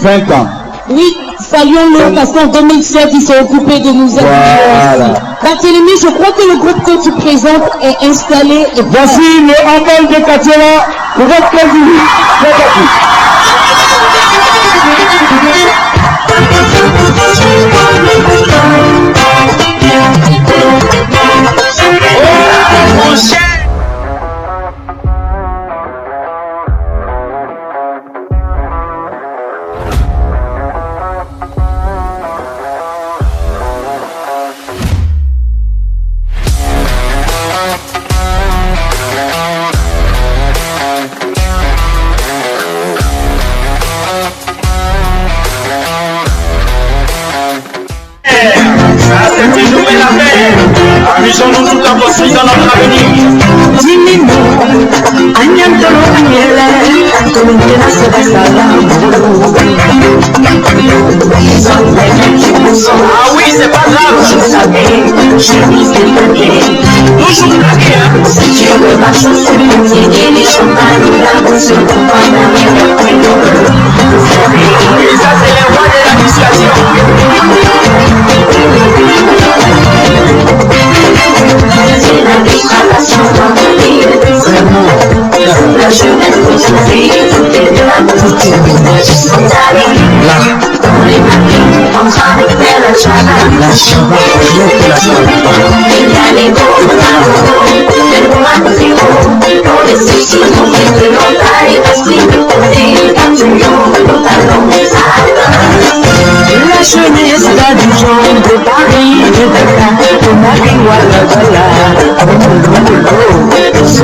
20 ans. Oui, saluons-le parce qu'en 2007, il s'est occupé de nous aider. Voilà. Barthélemy, je crois que le groupe que tu présentes est installé. Et voici le handball de Katiela pour votre plaisir. Amusons-nous tout en construisant notre avenir. Ah oui, c'est pas grave. Toujours plaqué, hein. Si tu veux ma chance, c'est mon pied et les champagnes, la bouche, le compagnon, et ça, c'est les rois de la dissuasion. La jeunesse de son fils, et de la musique, dans les mains, en train de faire la chana, il y a les beaux c'est le bras de zéro, pour les soucis, on fait de l'entaille, parce qu'il me connaît, quand tu l'as, le talon, ça va. La jeunesse a du genre de Paris, de Dakar, de Marie, voilà, voilà, Je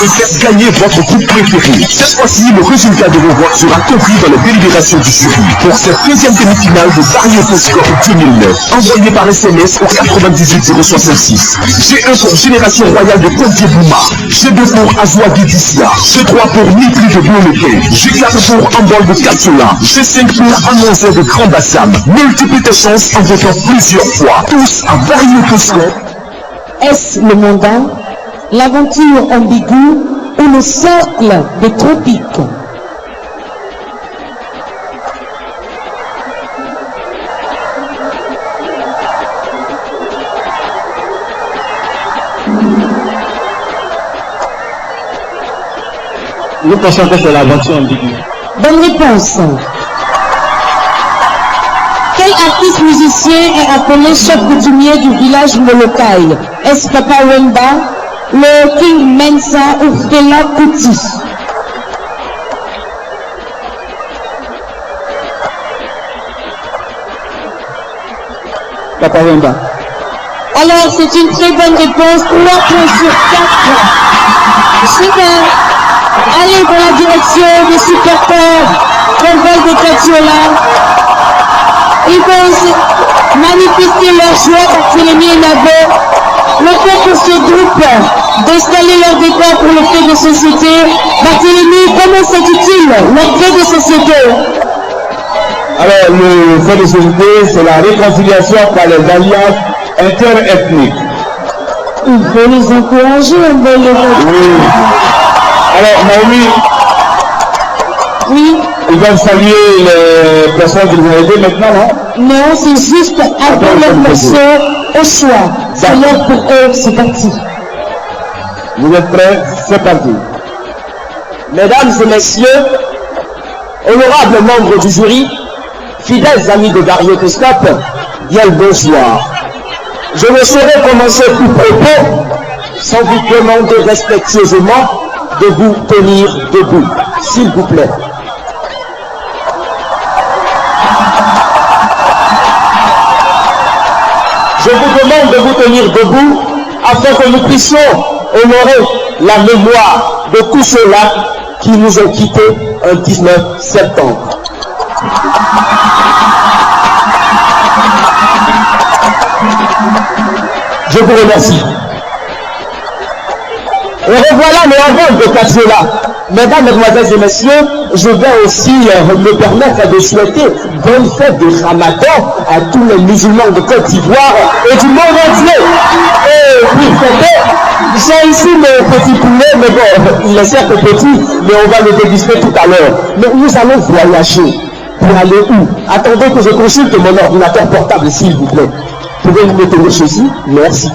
et faites gagner votre groupe préféré. Cette fois-ci, le résultat de vos votes sera compris dans les délibérations du jury pour cette deuxième demi-finale de Variétoscope 2009. Envoyé par SMS au 98066. G1 pour Génération Royale de Côte Bouma. G2 pour Azoua Guédicia. G3 pour Nitri de Blonlequet. G4 pour Ambol de Katsola. G5 pour Annoncer de Grand Bassam. Multiplie tes chances en votant plusieurs fois. Tous à Variétoscope. Est-ce le mandat, l'aventure ambiguë ou le cercle des tropiques? Nous pensons que c'est l'aventure ambiguë. Bonne réponse. Quel artiste musicien est appelé chef coutumier du village Molokai? Est-ce Papa Wemba, le King Mensa ou Fela Kuti? Papa Wemba. Alors, c'est une très bonne réponse. 3 points sur 4. Super. Allez dans la direction des supporters Convoi de Katiola. Ils vont manifester leur joie Barthélémy et Nabo. Le fait pour ce groupe d'installer leur décor pour le fait de société. Barthélémy, comment s'intitule leur fait de société? Alors, le fait de société, c'est la réconciliation par les alliances interethniques. Il faut les encourager, on va les Oui. Alors, Naomi, Oui. ils doivent saluer les personnes qui nous ont aidés maintenant, non? Non, c'est juste après leur morceau au choix. C'est l'heure pour eux, c'est parti. Vous êtes prêts? C'est parti. Mesdames et messieurs, honorables membres du jury, fidèles amis de Variétoscope, bien le bonsoir. Je ne saurais commencer tout propos sans vous demander respectueusement de vous tenir debout, s'il vous plaît. Je vous demande de vous tenir debout afin que nous puissions honorer la mémoire de tous ceux-là qui nous ont quittés un 19 septembre. Je vous remercie. Et revoilà le Havre de Katiola. Mesdames, Mesdemoiselles et Messieurs, je vais aussi me permettre de souhaiter bonne fête de Ramadan à tous les musulmans de Côte d'Ivoire et du monde entier. Et puis, j'ai ici mes petits poulets, mais bon, il est certes petit, mais on va le déguster tout à l'heure. Mais nous allons voyager. Pour aller où? Attendez que je consulte mon ordinateur portable, s'il vous plaît. Pouvez-vous me tenir ceci? Merci.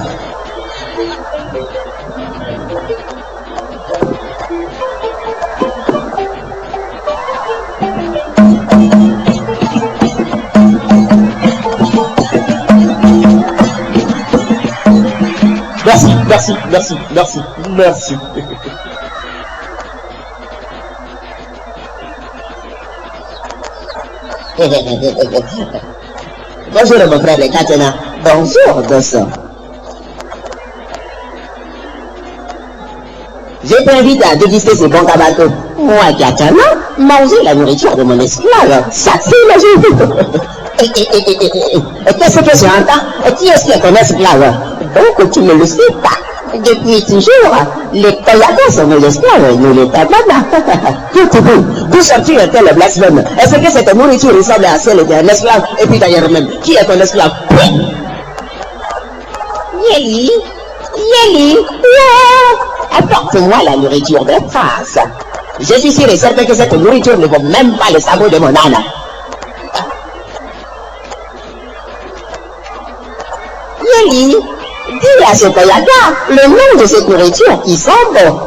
Merci. Bonjour mon frère Katena. Bonjour Dosso. Je t'invite à déguster ces bons cabatos. Moi Katena, manger la nourriture de mon esclave, ça c'est logique. Et qu'est-ce que tu entends? Qui est-ce qui est ton esclave? Donc tu ne le sais pas. Depuis toujours, les Toyakas sont nos esclaves, nous les Tabana. D'où sortir un tel blasphème? Est-ce que cette nourriture ressemble à celle d'un esclave? Et puis d'ailleurs même, qui est ton esclave? Yeli, apporte-moi la nourriture de face. Je suis sûr et certain que cette nourriture ne vaut même pas le sabot de mon âne. Yeli, dis à ce Toyaka le nom de cette nourriture qui sent bon.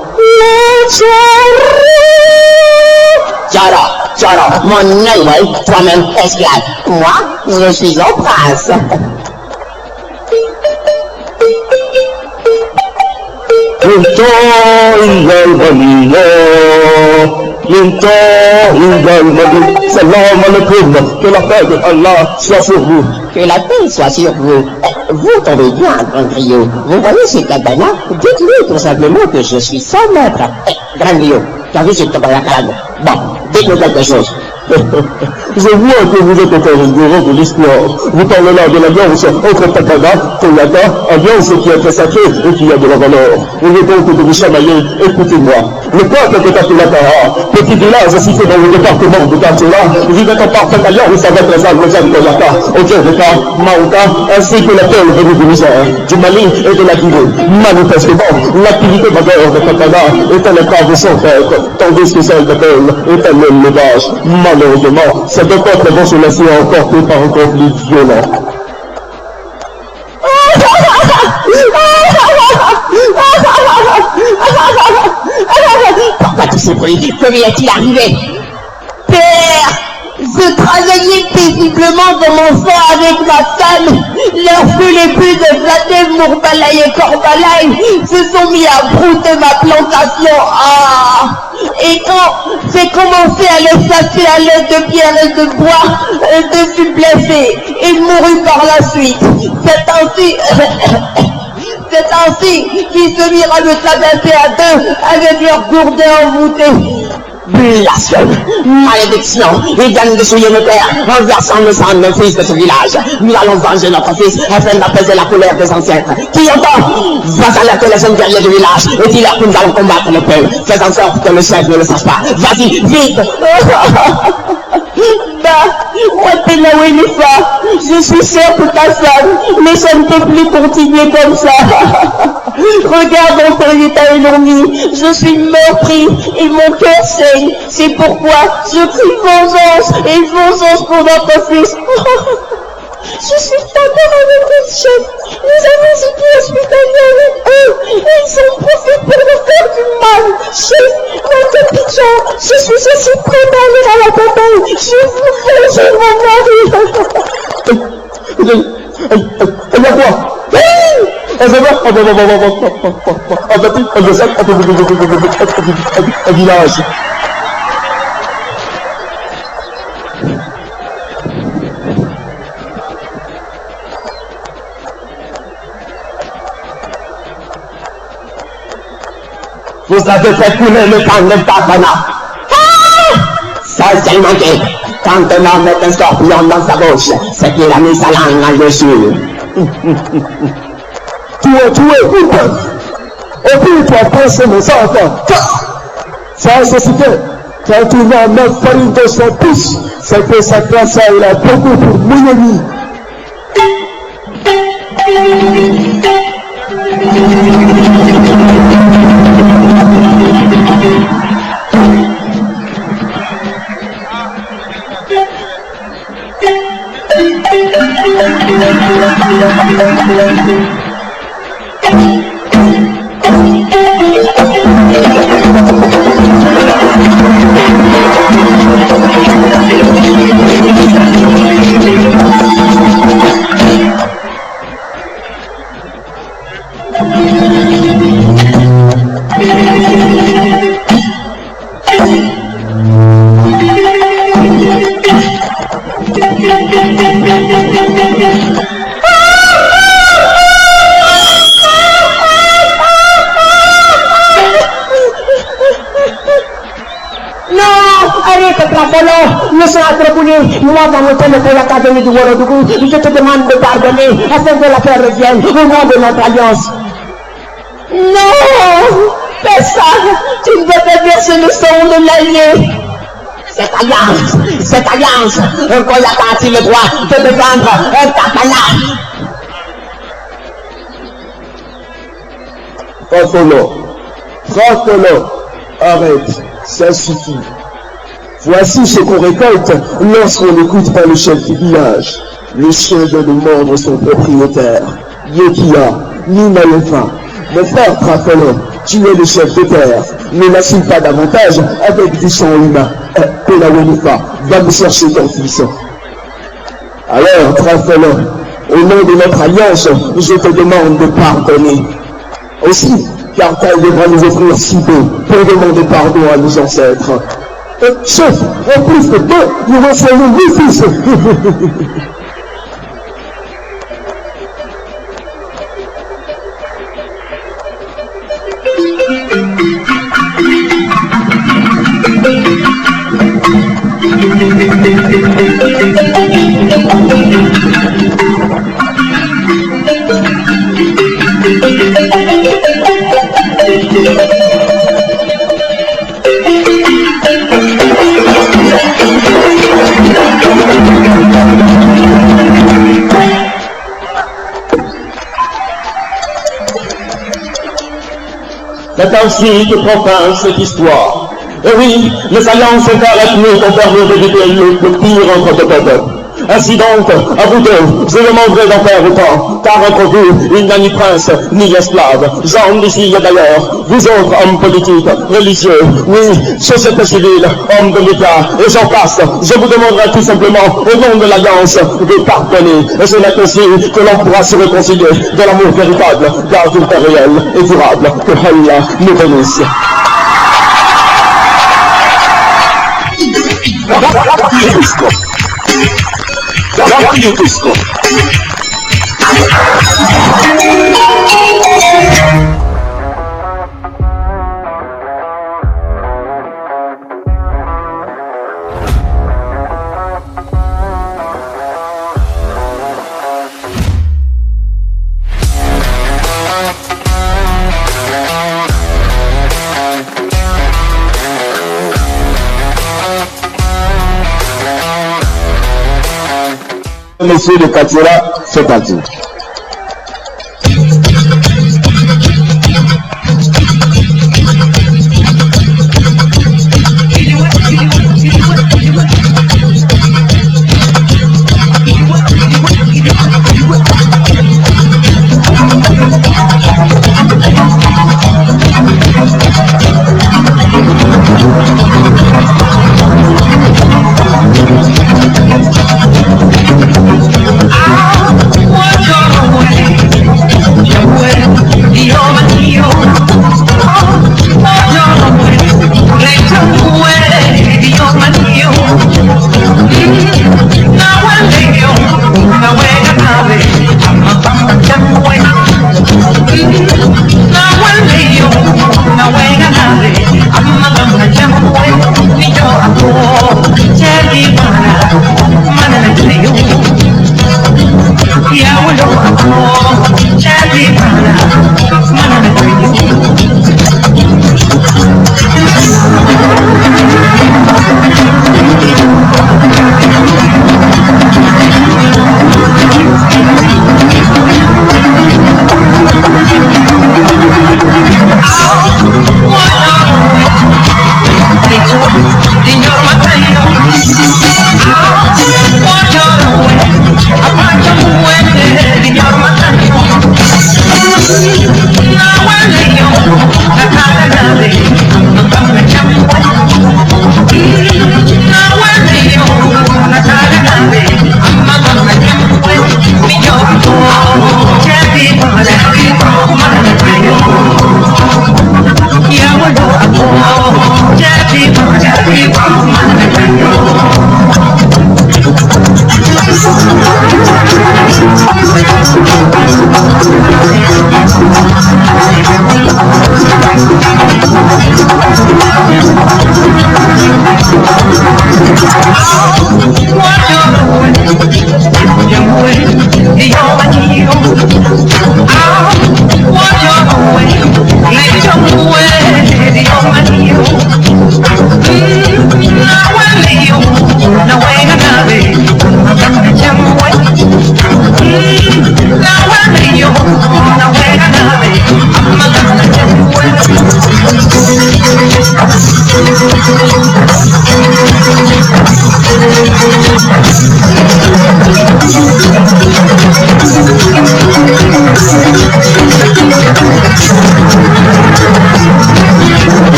Chara, mon œil, toi-même esclave. Moi, je suis en prince. Salam alaikum, que la paix de Allah soit sur vous. que la paix soit sur vous. Vous tombez bien, Grand Griot. Vous voyez ce cadenas? Dites-lui tout simplement que je suis son maître. Grand Griot, tu as vu ce cadenas? Bon, dites-nous quelque chose. Je vois que vous êtes encore ignorant de l'histoire. Vous parlez là de l'alliance entre Takana, Toyata, alliance qui est très sacrée et qui a de la valeur. Au lieu donc de vous chamailler, écoutez-moi. Le peuple de Tatulakara, petit village situé dans le département de Tatula, vivait en parfaite alliance avec les Algosiens Toyata, Okereka, Maoka, ainsi que les peuples venus du Niger, du Mali et de la Guinée. Manifestement, l'activité majeure de Takana était le travail sans tête, tandis que celle de Peul était l'élevage. Malheureusement, ces deux peuples vont se laisser emporter par un conflit violent. Pourquoi tous ces bruits? Que lui est-il arrivé? Père, je travaillais paisiblement dans mon fort avec ma femme lorsque les plus de Flatel, Mourbalaï et Corbalaï se sont mis à brouter ma plantation. Ah! Et quand j'ai commencé à les chasser à l'aide de pierres et de bois, je suis blessé et mourut par la suite. C'est ainsi qu'ils se mirent à me tabasser à deux avec leurs gourdins envoûtés. Blasphème, malédiction, il vient de souiller nos terres en versant le sang de nos fils de ce village. Nous allons venger notre fils afin d'apaiser la colère des ancêtres. Qui entend? Va alerter les jeunes guerriers du village et dis-leur que nous allons combattre le peuple. Fais en sorte que le chef ne le sache pas. Vas-y, vite! Je suis sûr que ta femme, mais je ne peux plus continuer comme ça. Regarde dans ton état énorme, je suis meurtri et mon cœur saigne. C'est pourquoi je crie vengeance et vengeance pour notre fils. Je suis d'accord avec le chef. Nous avons été hospitaliers avec eux et ils ont profité pour nous faire du mal. Chef, notre pigeon, je suis aussi prêt à aller à la bataille. Je vous fais mon mari. Elle va quoi? Elle va un village. Vous avez fait couler le camp de Takana. Ça, c'est manqué. Quand un homme met un scorpion dans sa bouche, c'est qu'il a mis sa langue en dessus. Tu es coupable. Et puis tu as pensé mes enfants. Ça, société, quand tu vas mettre farine de son pouce, c'est que sa classe il a beaucoup pour Mouyoni. Nous sommes attrapés, nous avons monté pour l'académie du Worodougou. Je te demande de pardonner afin que la paix revienne au nom de notre alliance. Non, fais ça, tu ne dois pas verser le sang de l'allié. Cette alliance, un Koyata a-t-il le droit de défendre un Takana? Frappez-le, arrête, ça suffit. Voici ce qu'on récolte lorsqu'on n'écoute pas le chef du village. Le chien vient de mordre son propriétaire. Yekia, Ninayefa. Mon frère Trafelo, tu es le chef de terre. Ne l'assigne pas davantage avec du sang humain. Pelawenifa, va me chercher ton fils. Alors, Trafelo, au nom de notre alliance, je te demande de pardonner. Aussi, car Taï devra nous offrir si peu pour demander pardon à nos ancêtres. Chef, en plus de deux, nous recevons 8 fils. C'est ainsi que prend fin cette histoire. Et oui, les alliances interethniques ont permis d'éviter le pire entre deux peuples. Ainsi donc, à vous deux, je demanderai d'en faire autant, car entre vous, il n'y a ni prince, ni esclave. Gens d'ici et d'ailleurs, vous autres hommes politiques, religieux, oui, société civile, hommes de l'État, et j'en passe, je vous demanderai tout simplement, au nom de l'Alliance, de pardonner. Et c'est là aussi que l'on pourra se réconcilier de l'amour véritable, car il est réel et durable. Que Allah nous bénisse. Radio Cusco. Monsieur de Katira, c'est parti.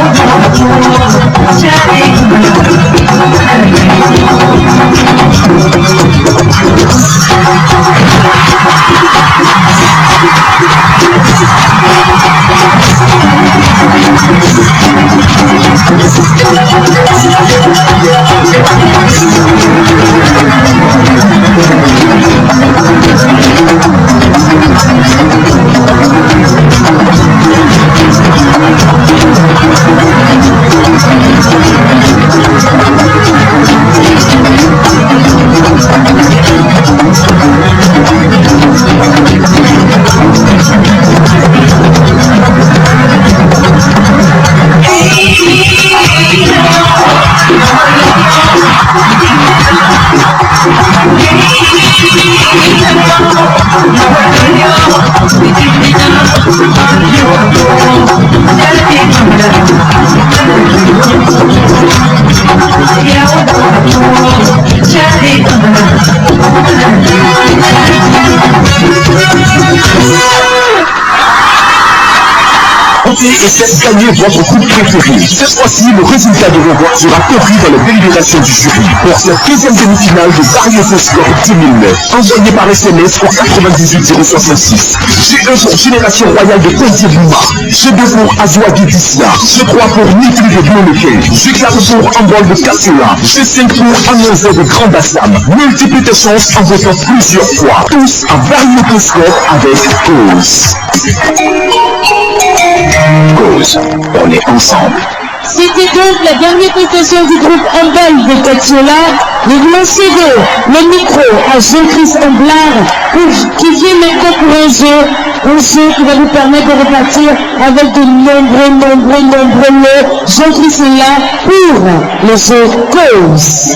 Yeah. Et faites gagner votre coupe préférée. Cette fois-ci, le résultat de vos votes sera compris dans les délibérations du jury pour cette deuxième demi-finale de Variétoscope 2009. Envoyé par SMS au 98066. G1 pour Génération Royale de Pontier-Bouma. G2 pour Azouagi Dissia. G3 pour Nifli de Bloneke. G4 pour Ambol de Cassiola. G5 pour Annoncer de Grand Bassam. Multiplie tes chances en votant plusieurs fois. Tous à Variétoscope avec Cause. Cause, on est ensemble. C'était donc la dernière prestation du groupe Ambol de Catiola. Nous voulons céder le micro à Jean-Christ Amblard qui vient maintenant pour un jeu qui va vous permettre de repartir avec de nombreux lots. Jean-Christ est là pour le jeu Cause.